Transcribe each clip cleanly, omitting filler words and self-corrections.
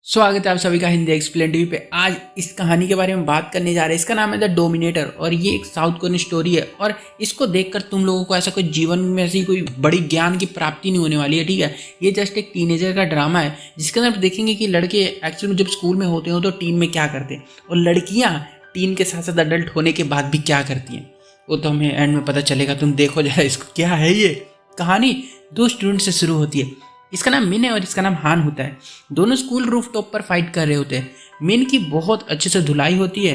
स्वागत है आप सभी का हिंदी एक्सप्लेन टीवी पे। आज इस कहानी के बारे में बात करने जा रहे हैं। इसका नाम है द डोमिनेटर और ये एक साउथ कोरियन स्टोरी है और इसको देखकर तुम लोगों को ऐसा कोई जीवन में ऐसी कोई बड़ी ज्ञान की प्राप्ति नहीं होने वाली है, ठीक है। ये जस्ट एक टीनेजर का ड्रामा है जिसके अंदर आप देखेंगे कि लड़के एक्चुअली जब स्कूल में होते हो तो टीन में क्या करते हैं और लड़कियाँ टीन के साथ साथ अडल्ट होने के बाद भी क्या करती हैं वो तो हमें एंड में पता चलेगा। तुम देखो जरा इसको, क्या है ये कहानी। दो स्टूडेंट से शुरू होती है। इसका नाम मिन है और इसका नाम हान होता है। दोनों स्कूल रूफ टॉप पर फाइट कर रहे होते हैं। मिन की बहुत अच्छे से धुलाई होती है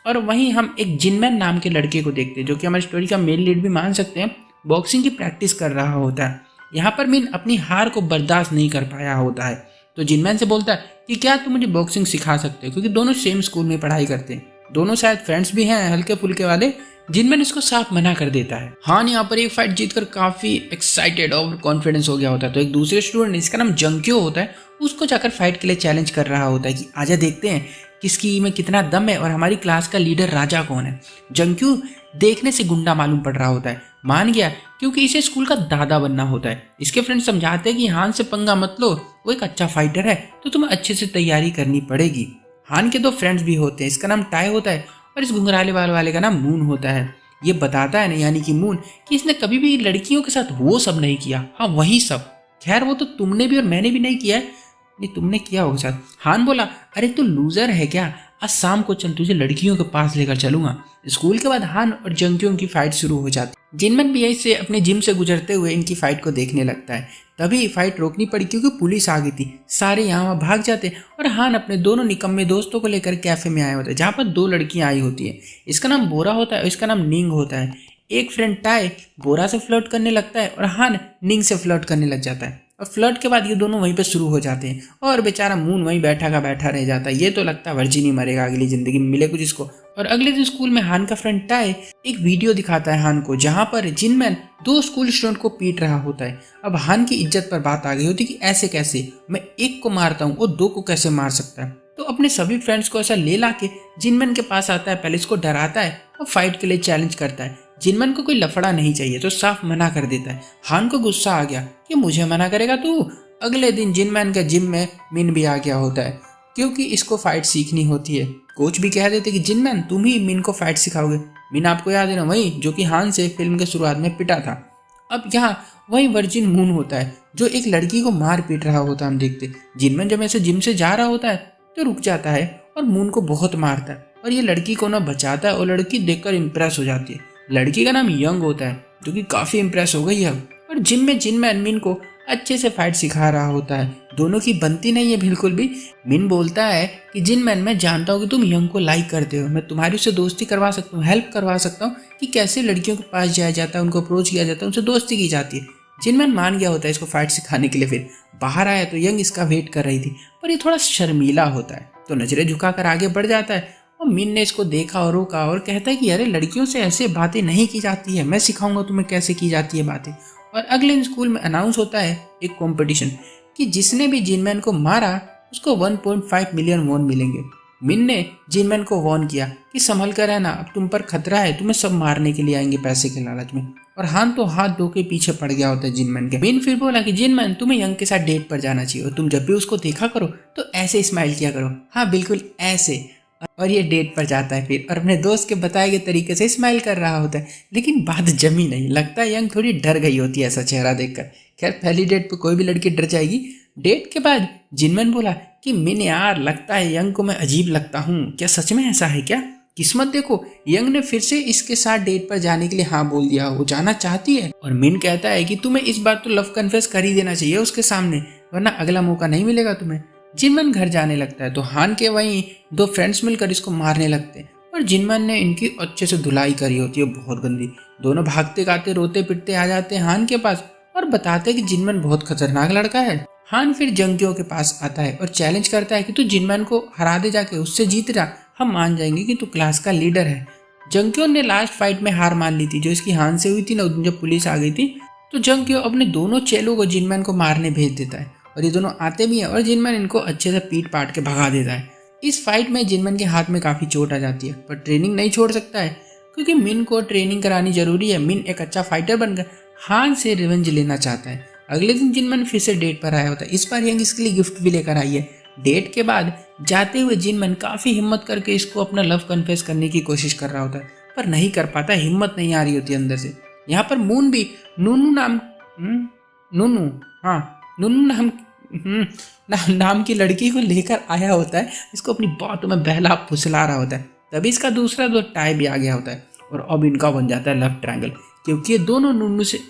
और वहीं हम एक जिनमैन नाम के लड़के को देखते हैं जो कि हमारी स्टोरी का मेन लीड भी मान सकते हैं। बॉक्सिंग की प्रैक्टिस कर रहा होता है। यहाँ पर मिन अपनी हार को बर्दाश्त नहीं कर पाया होता है तो जिनमैन से बोलता है कि क्या तुम मुझे बॉक्सिंग सिखा सकते हो, क्योंकि दोनों सेम स्कूल में पढ़ाई करते हैं, दोनों शायद फ्रेंड्स भी हैं हल्के फुल्के वाले। जिनमैन इसको साफ मना कर देता है। हान यहाँ पर एक फाइट जीतकर काफी एक्साइटेड और कॉन्फिडेंस हो गया होता है तो एक दूसरे स्टूडेंट इसका नाम जंक्यो होता है उसको जाकर फाइट के लिए चैलेंज कर रहा होता है कि आजा देखते हैं किसकी में कितना दम है और हमारी क्लास का लीडर राजा कौन है। जंक्यो देखने से गुंडा मालूम पड़ रहा होता है, मान गया क्योंकि इसे स्कूल का दादा बनना होता है। इसके फ्रेंड समझाते हैं कि हान से पंगा मत लो, वो एक अच्छा फाइटर है तो तुम्हें अच्छे से तैयारी करनी पड़ेगी। हान के दो फ्रेंड्स भी होते हैं, इसका नाम टाई होता है और इस घुंघराले बाल वाले का नाम मून होता है। ये बताता है ना यानी कि मून कि इसने कभी भी लड़कियों के साथ वो सब नहीं किया, हाँ वही सब। खैर वो तो तुमने भी और मैंने भी नहीं किया है। नहीं तुमने किया होगा साथ। हान बोला अरे तू लूजर है क्या, आज शाम को चल तुझे लड़कियों के पास लेकर चलूंगा। स्कूल के बाद हान और जंक्यों की फाइट शुरू हो जाती। जिनमैन भी यहीं से अपने जिम से गुजरते हुए इनकी फाइट को देखने लगता है। तभी फाइट रोकनी पड़ी क्योंकि पुलिस आ गई थी। सारे यहाँ भाग जाते और हान अपने दोनों निकम्मे दोस्तों को लेकर कैफे में आया होता है जहाँ पर दो लड़कियां आई होती है। इसका नाम बोरा होता है और इसका नाम निंग होता है। एक फ्रेंड टाई बोरा से फ्लर्ट करने लगता है और हान निंग से फ्लर्ट करने लग जाता है और फ्लर्ट के बाद ये दोनों वहीं पे शुरू हो जाते हैं और बेचारा मून वहीं बैठा का बैठा रह जाता है। ये तो लगता है वर्जिन ही मरेगा, अगली जिंदगी में मिले कुछ इसको। और अगले दिन स्कूल में हान का फ्रेंड टाई एक वीडियो दिखाता है हान को जहां पर जिनमैन दो स्कूल स्टूडेंट को पीट रहा होता है। अब हान की इज्जत पर बात आ गई होती कि ऐसे कैसे, मैं एक को मारता हूँ वो दो को कैसे मार सकता है। तो अपने सभी फ्रेंड्स को ऐसा ले ला के जिनमैन के पास आता है, पहले इसको डराता है और फाइट के लिए चैलेंज करता है। जिनमैन को कोई लफड़ा नहीं चाहिए तो साफ मना कर देता है। हान को गुस्सा आ गया कि मुझे मना करेगा तू। अगले दिन जिनमैन के जिम में मिन भी आ गया होता है क्योंकि इसको फाइट सीखनी होती है। कोच भी कह देते कि जिनमैन तुम ही मिन को फाइट सिखाओगे। मिन आपको याद है ना, वही जो कि हान से फिल्म के शुरुआत में पिटा था। अब यहाँ वही वर्जिन मून होता है जो एक लड़की को मार पीट रहा होता है। हम देखते जिनमैन जब ऐसे जिम से जा रहा होता है तो रुक जाता है और मून को बहुत मारता है और ये लड़की को ना बचाता है और लड़की देखकर इम्प्रेस हो जाती है। लड़की का नाम यंग होता है जो कि काफी इम्प्रेस हो गई है और जिम में जिनमैन मिन को अच्छे से फाइट सिखा रहा होता है। दोनों की बनती नहीं है बिल्कुल भी। मिन बोलता है कि जिनमैन मैं जानता हूँ कि तुम यंग को लाइक करते हो, मैं तुम्हारी उससे दोस्ती करवा सकता हूँ, हेल्प करवा सकता हूँ कि कैसे लड़कियों के पास जाया जाता है, उनको अप्रोच किया जाता है, उनसे दोस्ती की जाती है। जिनमैन मान गया होता है इसको फाइट सिखाने के लिए। फिर बाहर आया तो यंग इसका वेट कर रही थी पर ये थोड़ा शर्मीला होता है तो नजरें झुकाकर आगे बढ़ जाता है और मिन ने इसको देखा और रोका और कहता है कि अरे लड़कियों से ऐसे बातें नहीं की जाती है, मैं सिखाऊंगा तुम्हें कैसे की जाती है बातें। और अगले दिन स्कूल में अनाउंस होता है एक कंपटीशन कि जिसने भी जिनमैन को मारा उसको 1.5 मिलियन वॉन मिलेंगे। मिन ने जिनमैन को वॉर्न किया कि संभल कर रहना, अब तुम पर खतरा है, तुम्हें सब मारने के लिए आएंगे पैसे के लालच में। और हान तो हाथ धो के पीछे पड़ गया होता है जिनमैन के। मिन फिर बोला कि जिनमैन तुम्हें यंग के साथ डेट पर जाना चाहिए और तुम जब भी उसको देखा करो तो ऐसे स्माइल किया करो, हाँ बिल्कुल ऐसे। और ये डेट पर जाता है फिर और अपने दोस्त के बताए गए तरीके से स्माइल कर रहा होता है लेकिन बात जमी नहीं। लगता है यंग थोड़ी डर गई होती है ऐसा चेहरा देखकर। खैर पहली डेट पर कोई भी लड़की डर जाएगी। डेट के बाद जिनमैन बोला कि मिन यार लगता है यंग को मैं अजीब लगता हूँ, क्या सच में ऐसा है क्या? किस्मत देखो, यंग ने फिर से इसके साथ डेट पर जाने के लिए हाँ बोल दिया, वो जाना चाहती है। और मिन कहता है कि तुम्हें इस बार तो लव कन्फेस कर ही देना चाहिए उसके सामने, वरना अगला मौका नहीं मिलेगा तुम्हें। जिनमैन घर जाने लगता है तो हान के वहीं दो फ्रेंड्स मिलकर इसको मारने लगते हैं और जिनमैन ने इनकी अच्छे से धुलाई करी होती है बहुत गंदी। दोनों भागते गाते रोते पिटते आ जाते हैं हान के पास और बताते हैं कि जिनमैन बहुत खतरनाक लड़का है। हान फिर जंक्यो के पास आता है और चैलेंज करता है कि तू जिनमैन को हरा दे, जाके उससे जीत जा, हम मान जाएंगे कि तू क्लास का लीडर है। जंक्यो ने लास्ट फाइट में हार मान ली थी जो इसकी हान से हुई थी ना, जब पुलिस आ गई थी। तो जंक्यो अपने दोनों चेलों को जिनमैन को मारने भेज देता है और ये दोनों आते भी हैं और जिनमैन इनको अच्छे से पीट पाट के भगा देता है। इस फाइट में जिनमैन के हाथ में काफी चोट आ जाती है पर ट्रेनिंग नहीं छोड़ सकता है क्योंकि मिन को ट्रेनिंग करानी जरूरी है। मिन एक अच्छा फाइटर बनकर हान से रिवेंज लेना चाहता है। अगले दिन जिनमैन फिर से डेट पर आया होता है। इस बार यंग इसके लिए गिफ्ट भी लेकर आई है। डेट के बाद जाते हुए जिनमैन काफ़ी हिम्मत करके इसको अपना लव कन्फेस करने की कोशिश कर रहा होता है, पर नहीं कर पाता, हिम्मत नहीं आ रही होती अंदर से। यहाँ पर मून भी नूनू नाम नूनू हाँ नूनू नाम की लड़की को लेकर आया होता है, इसको अपनी बातों में बहला फुसला रहा होता है। तभी इसका दूसरा दोस्त टाई भी आ गया होता है और अब इनका बन जाता है लव ट्रायंगल, क्योंकि ये दोनों नूनू से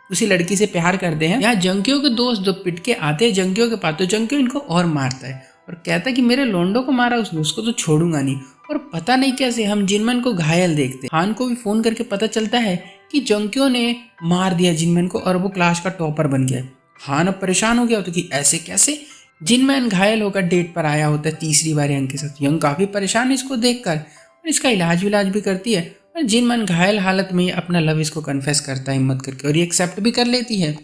उसी लड़की से प्यार करते हैं। यहाँ जंकियों के दोस्त जो पिट के आते हैं जंकियों के पास, तो जंकियो इनको और मारता है और कहता है कि मेरे लोंडो को मारा उसने, उसको तो छोड़ूंगा नहीं। और पता नहीं कैसे हम जिनमैन को घायल देखते हैं। हान को भी फोन करके पता चलता है कि जंकियों ने मार दिया जिनमैन को और वो क्लास का टॉपर बन गया। हान अब परेशान हो गया होता कि ऐसे कैसे। जिनमैन घायल होकर डेट पर आया होता है तीसरी बार यंग के साथ। यंग काफी परेशान है इसको देखकर और इसका इलाज भी करती है। और जिनमैन घायल हालत में अपना लव इसको कन्फेस करता है हिम्मत करके और ये एक्सेप्ट भी कर लेती है।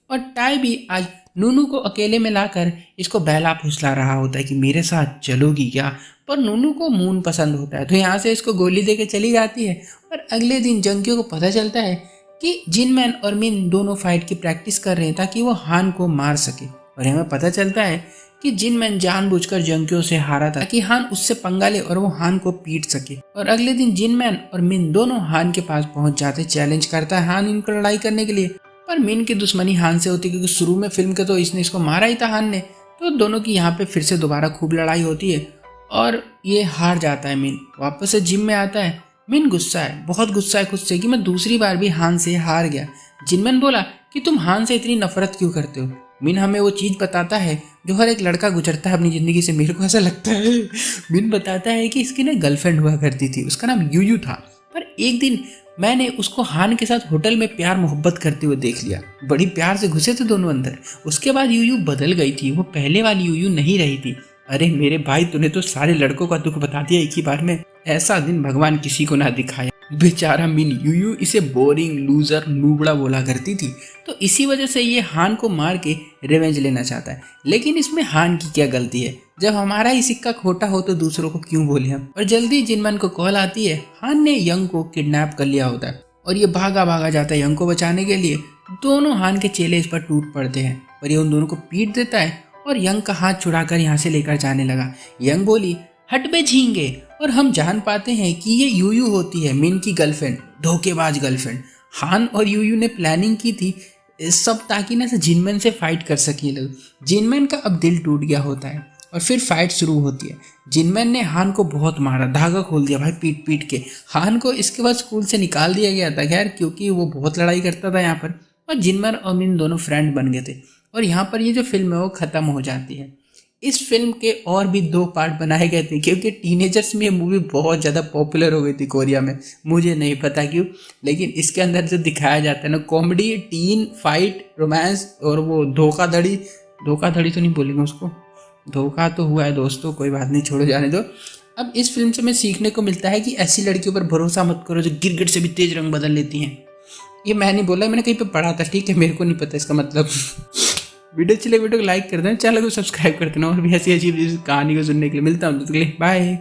और टाई भी आज नूनू को अकेले में लाकर इसको बहला फुसला रहा होता है कि मेरे साथ चलोगी क्या, पर नूनू को मून पसंद होता है तो यहाँ से इसको गोली देके चली जाती है। और अगले दिन जंकियों को पता चलता है कि जिनमैन और मिन दोनों फाइट की प्रैक्टिस कर रहे हैं ताकि वो हान को मार सके। और हमें पता चलता है कि जिनमैन जानबूझकर जंकियों से हारा था कि हान उससे पंगा ले और वो हान को पीट सके। और अगले दिन जिनमैन और मिन दोनों हान के पास पहुंच जाते, चैलेंज करता है हान इनको लड़ाई करने के लिए। पर मिन की दुश्मनी हान से होती क्योंकि शुरू में फिल्म के तो इसने इसको मारा ही था हान ने, तो दोनों की यहाँ पे फिर से दोबारा खूब लड़ाई होती है और ये हार जाता है। मिन वापस से जिम में आता है। मिन गुस्सा है, बहुत गुस्सा है खुद से कि मैं दूसरी बार भी हान से हार गया। जिनमैन बोला कि तुम हान से इतनी नफरत क्यों करते हो। मिन हमें वो चीज़ बताता है जो हर एक लड़का गुजरता है अपनी ज़िंदगी से, मेरे को ऐसा लगता है। मिन बताता है कि इसकी ना गर्लफ्रेंड हुआ करती थी, उसका नाम यूयू था, पर एक दिन मैंने उसको हान के साथ होटल में प्यार मोहब्बत करते हुए देख लिया। बड़ी प्यार से घुसे थे दोनों अंदर। उसके बाद यूयू बदल गई थी, वो पहले वाली यूयू नहीं रही थी। अरे मेरे भाई, तूने तो सारे लड़कों का दुख बता दिया एक ही बार में। ऐसा दिन भगवान किसी को ना दिखाया। बेचारा मिन यूयू इसे बोरिंग, लूजर, नूबड़ा बोला करती थी, तो इसी वजह से ये हान को मार के रिवेंज लेना चाहता है। लेकिन इसमें हान की क्या गलती है, जब हमारा ही सिक्का खोटा हो तो दूसरों को क्यों बोले हम। और जल्दी जिनमैन को कॉल आती है, हान ने यंग को किडनैप कर लिया होता है और ये भागा जाता है यंग को बचाने के लिए। दोनों हान के चेले इस पर टूट पड़ते हैं और ये उन दोनों को पीट देता है और यंग का हाथ छुड़ाकर यहाँ से लेकर जाने लगा। यंग बोली हट बे झींगे, और हम जान पाते हैं कि ये यूयू होती है मिन की गर्लफ्रेंड, धोखेबाज गर्लफ्रेंड। हान और यूयू ने प्लानिंग की थी सब ताकि ना से जिनमैन से फाइट कर सके लोग। जिनमैन का अब दिल टूट गया होता है और फिर फाइट शुरू होती है। जिनमैन ने हान को बहुत मारा, धागा खोल दिया भाई पीट पीट के। हान को इसके बाद स्कूल से निकाल दिया गया था खैर, क्योंकि वो बहुत लड़ाई करता था यहाँ पर। और जिनमैन और मिन दोनों फ्रेंड बन गए थे और यहाँ पर ये जो फिल्म है वो ख़त्म हो जाती है। इस फिल्म के और भी 2 पार्ट बनाए गए थे क्योंकि टीनेजर्स में ये मूवी बहुत ज़्यादा पॉपुलर हो गई थी कोरिया में, मुझे नहीं पता क्यों। लेकिन इसके अंदर जो दिखाया जाता है ना, कॉमेडी, टीन, फाइट, रोमांस और वो धोखाधड़ी तो नहीं बोलेंगे उसको, धोखा तो हुआ है दोस्तों, कोई बात नहीं, छोड़ो जाने दो। अब इस फिल्म से हमें सीखने को मिलता है कि ऐसी लड़कियों पर भरोसा मत करो जो गिरगिट से भी तेज रंग बदल लेती हैं। ये मैं नहीं बोला, मैंने कहीं पे पढ़ा था, ठीक है, मेरे को नहीं पता इसका मतलब। वीडियो अच्छी लगे वीडियो को लाइक कर देना, चैनल को सब्सक्राइब कर देना और भी ऐसी अजीब कहानी को सुनने के लिए। मिलता हूँ, बाय।